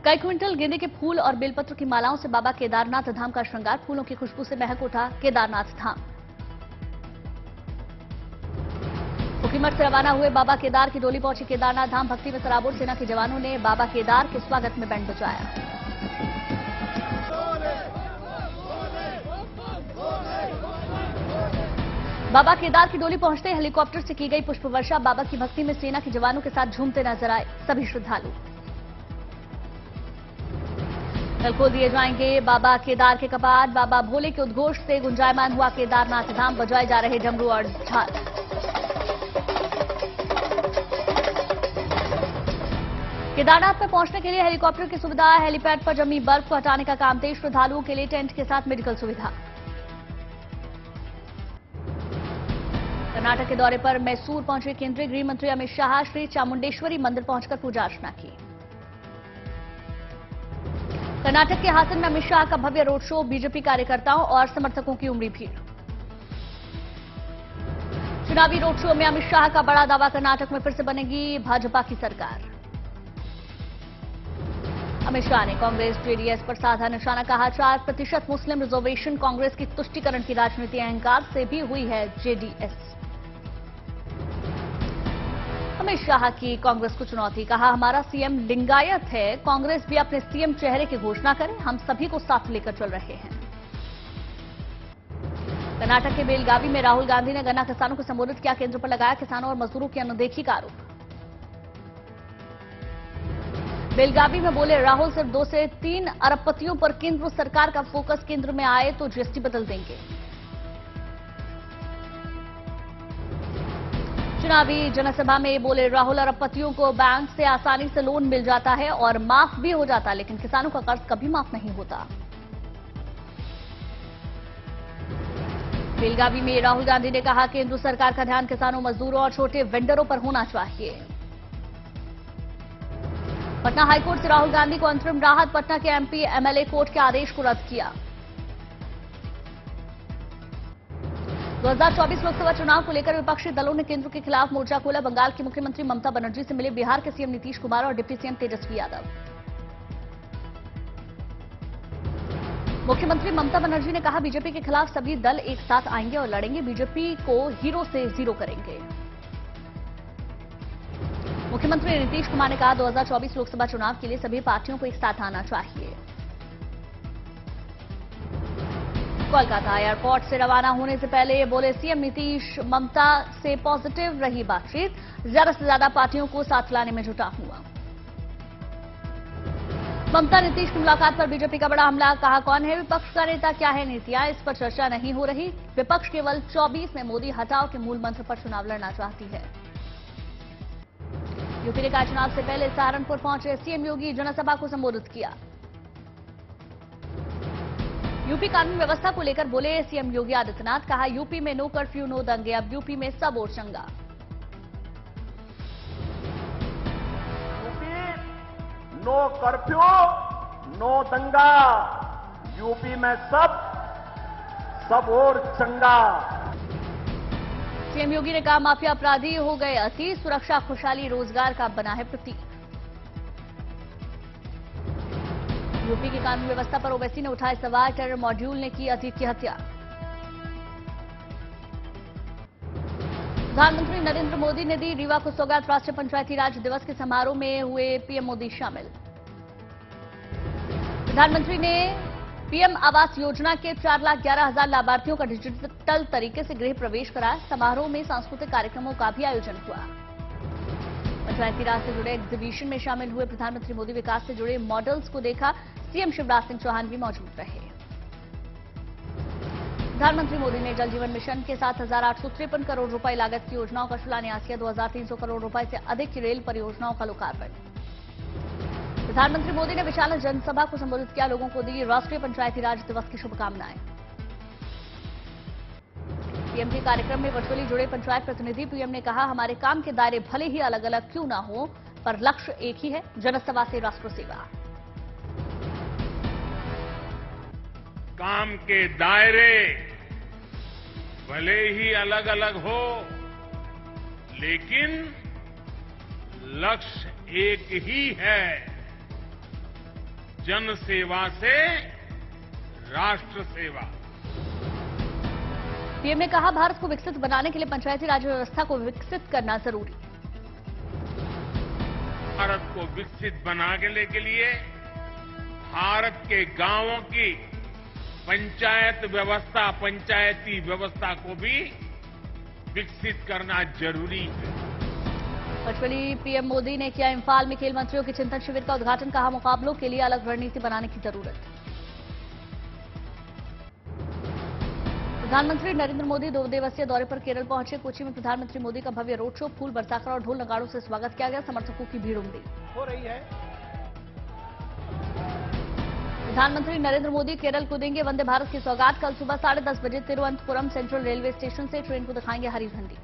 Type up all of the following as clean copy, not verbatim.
कई क्विंटल गेंदे के फूल और बेलपत्र की मालाओं से बाबा केदारनाथ धाम का श्रृंगार। फूलों की खुशबू से महक उठा केदारनाथ धाम। मुखीमठ से रवाना हुए बाबा केदार की डोली पहुंची केदारनाथ धाम। भक्ति में सराबोर सेना के जवानों ने बाबा केदार के स्वागत में बैंड बजाया। बाबा केदार की डोली पहुंचते हेलीकॉप्टर से की गई पुष्प वर्षा। बाबा की भक्ति में सेना के जवानों के साथ झूमते नजर आए सभी श्रद्धालु। कल खोल दिए जाएंगे बाबा केदार के कपाट। बाबा भोले के उद्घोष से गुंजायमान हुआ केदारनाथ धाम। बजाए जा रहे डमरू और झाल। केदारनाथ में पहुंचने के लिए हेलीकॉप्टर की सुविधा। हेलीपैड पर जमी बर्फ को हटाने का काम तेज। श्रद्धालुओं के लिए टेंट के साथ मेडिकल सुविधा। कर्नाटक के दौरे पर मैसूर पहुंचे केंद्रीय गृह मंत्री अमित शाह। श्री चामुंडेश्वरी मंदिर पहुंचकर पूजा अर्चना की। कर्नाटक के हासन में अमित शाह का भव्य रोड शो। बीजेपी कार्यकर्ताओं और समर्थकों की उमड़ी भीड़। चुनावी रोड शो में अमित शाह का बड़ा दावा। कर्नाटक में फिर से बनेगी भाजपा की सरकार। अमित शाह ने कांग्रेस जेडीएस पर साधा निशाना। कहा 4% मुस्लिम रिजर्वेशन कांग्रेस की तुष्टीकरण की राजनीति। अहंकार से भी हुई है जेडीएस। अमित शाह की कांग्रेस को चुनौती। कहा हमारा सीएम लिंगायत है। कांग्रेस भी अपने सीएम चेहरे की घोषणा करे। हम सभी को साथ लेकर चल रहे हैं। कर्नाटक के बेलगावी में राहुल गांधी ने गन्ना किसानों को संबोधित किया। केंद्र पर लगाया किसानों और मजदूरों की अनदेखी का आरोप। बेलगावी में बोले राहुल सिर्फ 2 से 3 अरबपतियों पर केंद्र सरकार का फोकस। केंद्र में आए तो जीएसटी बदल देंगे। चुनावी जनसभा में बोले राहुल अरबपतियों को बैंक से आसानी से लोन मिल जाता है और माफ भी हो जाता है, लेकिन किसानों का कर्ज कभी माफ नहीं होता। बेलगावी में राहुल गांधी ने कहा केंद्र सरकार का ध्यान किसानों, मजदूरों और छोटे वेंडरों पर होना चाहिए। पटना हाईकोर्ट से राहुल गांधी को अंतरिम राहत। पटना के एमपी एमएलए कोर्ट के आदेश को रद्द किया। 2024 लोकसभा चुनाव को लेकर विपक्षी दलों ने केंद्र के खिलाफ मोर्चा खोला। बंगाल की मुख्यमंत्री ममता बनर्जी से मिले बिहार के सीएम नीतीश कुमार और डिप्टी सीएम तेजस्वी यादव। मुख्यमंत्री ममता बनर्जी ने कहा बीजेपी के खिलाफ सभी दल एक साथ आएंगे और लड़ेंगे। बीजेपी को हीरो से जीरो करेंगे। मुख्यमंत्री नीतीश कुमार ने कहा 2024 लोकसभा चुनाव के लिए सभी पार्टियों को एक साथ आना चाहिए। कोलकाता एयरपोर्ट से रवाना होने से पहले बोले सीएम नीतीश ममता से पॉजिटिव रही बातचीत। ज्यादा से ज्यादा पार्टियों को साथ लाने में जुटा हुआ। ममता नीतीश की मुलाकात पर बीजेपी का बड़ा हमला। कहा कौन है विपक्ष का नेता, क्या है नीतियां, इस पर चर्चा नहीं हो रही। विपक्ष केवल 24 में मोदी हटाओ के मूल मंत्र पर चुनाव लड़ना चाहती है। यूपी निकाय चुनाव से पहले सहारनपुर पहुंचे सीएम योगी। जनसभा को संबोधित किया। यूपी कानून व्यवस्था को लेकर बोले सीएम योगी आदित्यनाथ। कहा यूपी में नो कर्फ्यू नो दंगे, अब यूपी में सब और चंगा। यूपी नो कर्फ्यू नो दंगा, यूपी में सब और चंगा। सीएम योगी ने कहा माफिया अपराधी हो गए अति, सुरक्षा खुशहाली रोजगार का बना है प्रतीक। यूपी की कानून व्यवस्था पर ओवैसी ने उठाए सवाल। टेरर मॉड्यूल ने की अतीत की हत्या। प्रधानमंत्री नरेंद्र मोदी ने दी रीवा को सौगात। राष्ट्रीय पंचायती राज दिवस के समारोह में हुए पीएम मोदी शामिल। प्रधानमंत्री ने पीएम आवास योजना के 4,11,000 लाभार्थियों का डिजिटल तरीके से गृह प्रवेश कराया। समारोह में सांस्कृतिक कार्यक्रमों का भी आयोजन हुआ। पंचायती राज से जुड़े एग्जीबिशन में शामिल हुए प्रधानमंत्री मोदी। विकास से जुड़े मॉडल्स को देखा। सीएम शिवराज सिंह चौहान भी मौजूद रहे। प्रधानमंत्री मोदी ने जल जीवन मिशन के 7,853 करोड़ रुपए लागत की योजनाओं का शिलान्यास किया। 2,300 करोड़ रुपए से अधिक की रेल परियोजनाओं का लोकार्पण। प्रधानमंत्री मोदी ने विशाल जनसभा को संबोधित किया। लोगों को दी राष्ट्रीय पंचायती राज दिवस की शुभकामनाएं। पीएम के कार्यक्रम में वर्चुअली जुड़े पंचायत प्रतिनिधि। पीएम ने कहा हमारे काम के दायरे भले ही अलग अलग क्यों ना हो, पर लक्ष्य एक ही है, जनसेवा से राष्ट्र सेवा। काम के दायरे भले ही अलग अलग हो, लेकिन लक्ष्य एक ही है, जन सेवा से राष्ट्र सेवा। पीएम ने कहा, भारत को विकसित बनाने के लिए पंचायती राज व्यवस्था को विकसित करना जरूरी। भारत को विकसित बनाने के लिए भारत के गांवों की पंचायत व्यवस्था, पंचायती व्यवस्था को भी विकसित करना जरूरी है। वर्चुअली पीएम मोदी ने किया इम्फाल में खेल मंत्रियों के चिंतन शिविर का उद्घाटन। कहा, मुकाबलों के लिए अलग रणनीति बनाने की जरूरत। प्रधानमंत्री नरेंद्र मोदी 2 दिवसीय दौरे पर केरल पहुंचे। कोच्चि में प्रधानमंत्री मोदी का भव्य रोड शो, फूल बरसाकर और ढोल नगाड़ों से स्वागत किया गया। समर्थकों की भीड़ उमड़ी हो रही है। प्रधानमंत्री नरेंद्र मोदी केरल कूदेंगे। वंदे भारत की सौगात। कल सुबह 10:30 बजे तिरुवनंतपुरम सेंट्रल रेलवे स्टेशन से ट्रेन को दिखाएंगे हरी झंडी।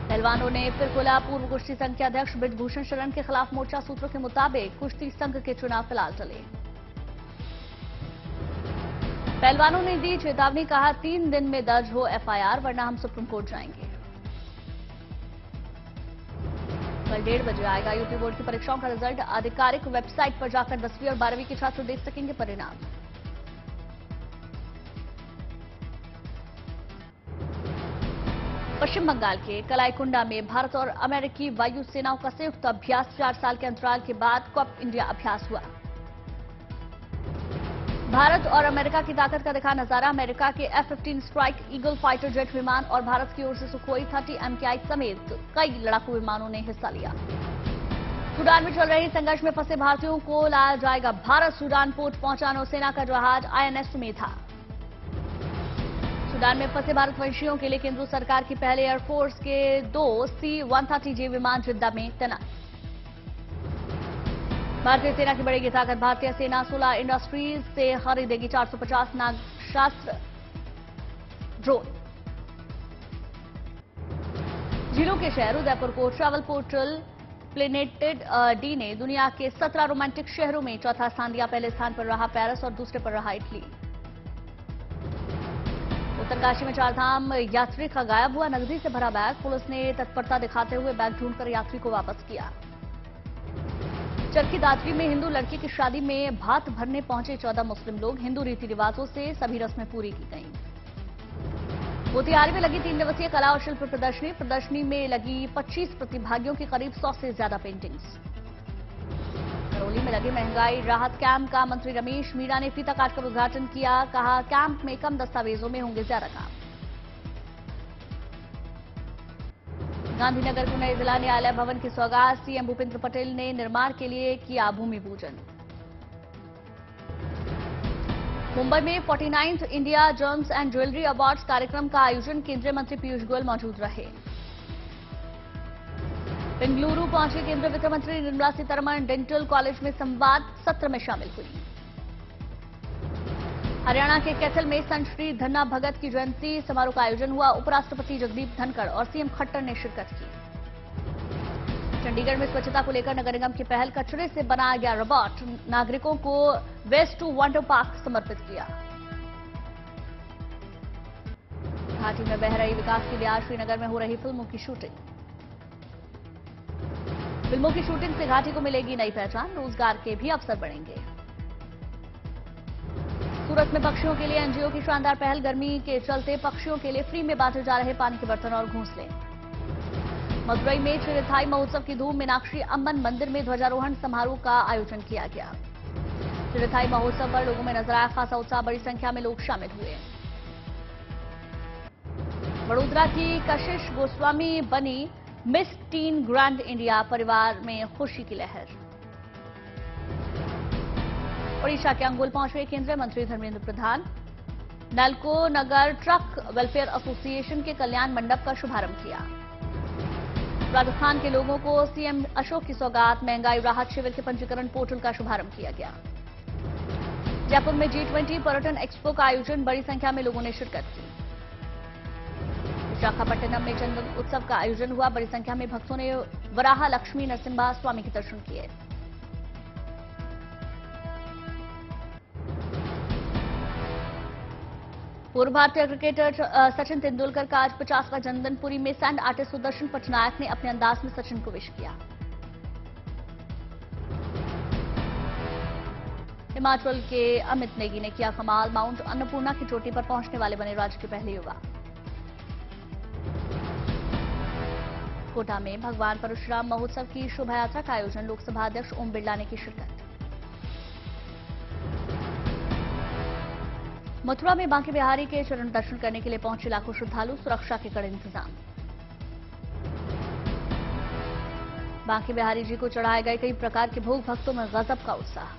पहलवानों ने फिर खोला। पूर्व कुश्ती संघ के अध्यक्ष ब्रिजभूषण शरण के खिलाफ मोर्चा। सूत्रों के मुताबिक कुश्ती संघ के चुनाव फिलहाल टले। पहलवानों ने दी चेतावनी। कहा, 3 दिन में दर्ज हो एफआईआर, वरना हम सुप्रीम कोर्ट जाएंगे। कल 1:30 बजे आएगा यूपी बोर्ड की परीक्षाओं का रिजल्ट। आधिकारिक वेबसाइट पर जाकर 10वीं और 12वीं के छात्र देख सकेंगे परिणाम। पश्चिम बंगाल के कलाईकुंडा में भारत और अमेरिकी वायु सेनाओं का संयुक्त अभ्यास। 4 साल के अंतराल के बाद कॉप इंडिया अभ्यास हुआ। भारत और अमेरिका की ताकत का दिखा नजारा। अमेरिका के F-15 strike eagle fighter jet विमान और भारत की ओर से सुखोई 30 MKI समेत कई लड़ाकू विमानों ने हिस्सा लिया। सूडान में चल रहे संघर्ष में फंसे भारतीयों को लाया जाएगा भारत। सूडान पोर्ट पहुंचा नौसेना का जहाज INS सुमेधा। सूडान में फंसे भारतवंशियों के लिए केंद्र सरकार की पहले एयरफोर्स के 2 C-130J विमान जिद्दा में तैनात। भारतीय सेना की बढ़ेगी ताकत। भारतीय सेना 16 इंडस्ट्रीज से खरीदेगी 450 नागशास्त्र ड्रोन। झीलों के शहर उदयपुर को ट्रैवल पोर्टल प्लेनेटेड डी ने दुनिया के 17 रोमांटिक शहरों में चौथा स्थान दिया। पहले स्थान पर रहा पेरिस और दूसरे पर रहा इटली। उत्तरकाशी में 4 धाम यात्री का गायब हुआ नकदी से भरा बैग। पुलिस ने तत्परता दिखाते हुए बैग ढूंढकर यात्री को वापस किया। चरखी दादरी में हिंदू लड़की की शादी में भात भरने पहुंचे 14 मुस्लिम लोग। हिंदू रीति रिवाजों से सभी रस्में पूरी की गईं। मोतिहारी में लगी 3 दिवसीय कला और शिल्प प्रदर्शनी। प्रदर्शनी में लगी 25 प्रतिभागियों की करीब 100 से ज्यादा पेंटिंग्स। करौली में लगे महंगाई राहत कैंप का मंत्री रमेश मीणा ने फीता काटकर उद्घाटन किया। कहा, कैंप में कम दस्तावेजों में होंगे ज्यादा काम। गांधीनगर को नए जिला न्यायालय भवन की सौगात। सीएम भूपेंद्र पटेल ने निर्माण के लिए किया भूमि पूजन। मुंबई में 49th India James and jewellery awards कार्यक्रम का आयोजन। केंद्रीय मंत्री पीयूष गोयल मौजूद रहे। बेंगलुरु पहुंचे केंद्रीय वित्त मंत्री निर्मला सीतारमण। डेंटल कॉलेज में संवाद सत्र में शामिल हुई। हरियाणा के कैथल में संत श्री धन्ना भगत की जयंती समारोह का आयोजन हुआ। उपराष्ट्रपति जगदीप धनखड़ और सीएम खट्टर ने शिरकत की। चंडीगढ़ में स्वच्छता को लेकर नगर निगम की पहल। कचरे से बनाया गया रोबोट नागरिकों को वेस्ट टू वंडर पार्क समर्पित किया। घाटी में बह रही विकास की ब्याज। श्रीनगर में हो रही फिल्मों की शूटिंग। फिल्मों की शूटिंग से घाटी को मिलेगी नई पहचान। रोजगार के भी अवसर बढ़ेंगे। सूरत में पक्षियों के लिए एनजीओ की शानदार पहल। गर्मी के चलते पक्षियों के लिए फ्री में बांटे जा रहे पानी के बर्तन और घोंसले। मदुरई में चिरथाई महोत्सव की धूम। मीनाक्षी अम्मन मंदिर में ध्वजारोहण समारोह का आयोजन किया गया। चिरथाई महोत्सव पर लोगों में नजर आया खासा उत्साह। बड़ी संख्या में लोग शामिल हुए। वडोदरा की कशिश गोस्वामी बनी मिस टीन ग्रैंड इंडिया। परिवार में खुशी की लहर। ओडिशा के अंगुल पहुंचे केंद्रीय मंत्री धर्मेंद्र प्रधान। नलको नगर ट्रक वेलफेयर एसोसिएशन के कल्याण मंडप का शुभारंभ किया। राजस्थान के लोगों को सीएम अशोक की सौगात। महंगाई राहत शिविर के पंजीकरण पोर्टल का शुभारंभ किया गया। जयपुर में G20 पर्यटन एक्सपो का आयोजन। बड़ी संख्या में लोगों ने शिरकत की। विशाखापट्टनम में चंदन उत्सव का आयोजन हुआ। बड़ी संख्या में भक्तों ने वराह लक्ष्मी नरसिम्हा स्वामी के दर्शन किए। पूर्व भारतीय क्रिकेटर सचिन तेंदुलकर का आज 50वां जन्मदिन। पुरी में सैंड आर्टिस्ट सुदर्शन पटनायक ने अपने अंदाज में सचिन को विश किया। हिमाचल के अमित नेगी ने किया कमाल, माउंट अन्नपूर्णा की चोटी पर पहुंचने वाले बने राज्य के पहले युवा। कोटा में भगवान परशुराम महोत्सव की शोभा यात्रा का आयोजन, लोकसभा अध्यक्ष ओम बिरला ने की शिरकत। मथुरा में बांके बिहारी के चरण दर्शन करने के लिए पहुंचे लाखों श्रद्धालु, सुरक्षा के कड़े इंतजाम। बांके बिहारी जी को चढ़ाए गए कई प्रकार के भोग, भक्तों में गजब का उत्साह।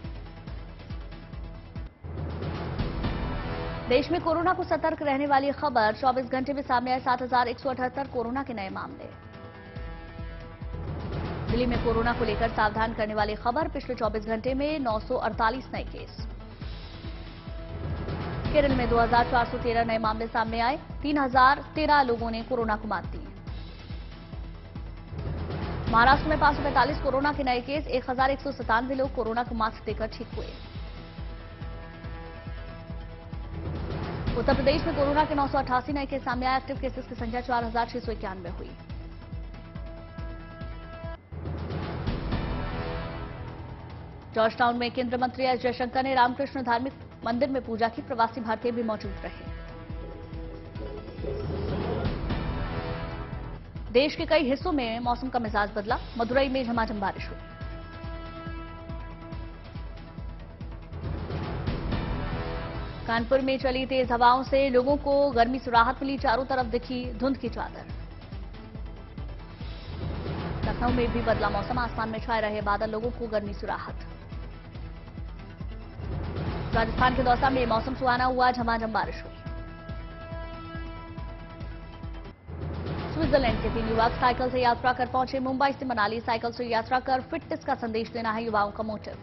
देश में कोरोना को सतर्क रहने वाली खबर, 24 घंटे में सामने आए 7,178 कोरोना के नए मामले। दिल्ली में कोरोना को लेकर सावधान करने वाली खबर, पिछले 24 घंटे में 948 नए केस। केरल में 2,413 नए मामले सामने आए, 3,013 लोगों ने कोरोना को मात दी। महाराष्ट्र में 545 कोरोना के नए केस, 1,197 लोग कोरोना को मात देकर ठीक हुए। उत्तर प्रदेश में कोरोना के 988 नए केस सामने आए, एक्टिव केसेस की संख्या 4,691 हुई। जॉर्ज टाउन में केंद्रीय मंत्री एस जयशंकर ने रामकृष्ण धार्मिक मंदिर में पूजा की, प्रवासी भारतीय भी मौजूद रहे। देश के कई हिस्सों में मौसम का मिजाज बदला, मदुरई में झमाझम बारिश हुई। कानपुर में चली तेज हवाओं से लोगों को गर्मी से राहत मिली, चारों तरफ दिखी धुंध की चादर। लखनऊ में भी बदला मौसम, आसमान में छाए रहे बादल, लोगों को गर्मी से राहत। राजस्थान के दौसा में मौसम सुहाना हुआ, झमाझम बारिश हुई। स्विट्जरलैंड के 3 युवक साइकिल से यात्रा कर पहुंचे मुंबई से मनाली, साइकिल से यात्रा कर फिटनेस का संदेश देना है युवाओं का मोटिव।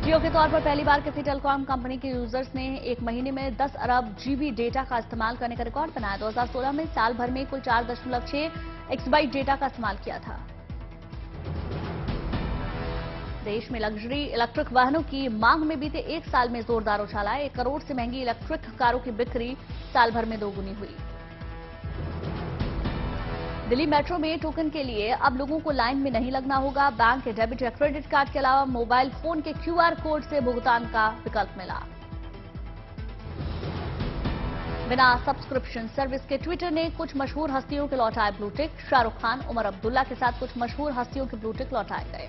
जियो के तौर पर पहली बार किसी टेलीकॉम कंपनी के यूजर्स ने एक महीने में 10 अरब जीबी डेटा का इस्तेमाल करने का रिकॉर्ड बनाया। 2016 में साल भर में कुल 4.6 एक्सबाइट डेटा का इस्तेमाल किया था। देश में लग्जरी इलेक्ट्रिक वाहनों की मांग में बीते 1 साल में जोरदार उछाल आया। 1 करोड़ से महंगी इलेक्ट्रिक कारों की बिक्री साल भर में 2 गुनी हुई। दिल्ली मेट्रो में टोकन के लिए अब लोगों को लाइन में नहीं लगना होगा। बैंक के डेबिट या क्रेडिट कार्ड के अलावा मोबाइल फोन के क्यूआर कोड से भुगतान का विकल्प मिला। बिना सब्सक्रिप्शन सर्विस के ट्विटर ने कुछ मशहूर हस्तियों के लौटाए ब्लू टिक। शाहरुख खान, उमर अब्दुल्ला के साथ कुछ मशहूर हस्तियों के ब्लू टिक लौटाए गए।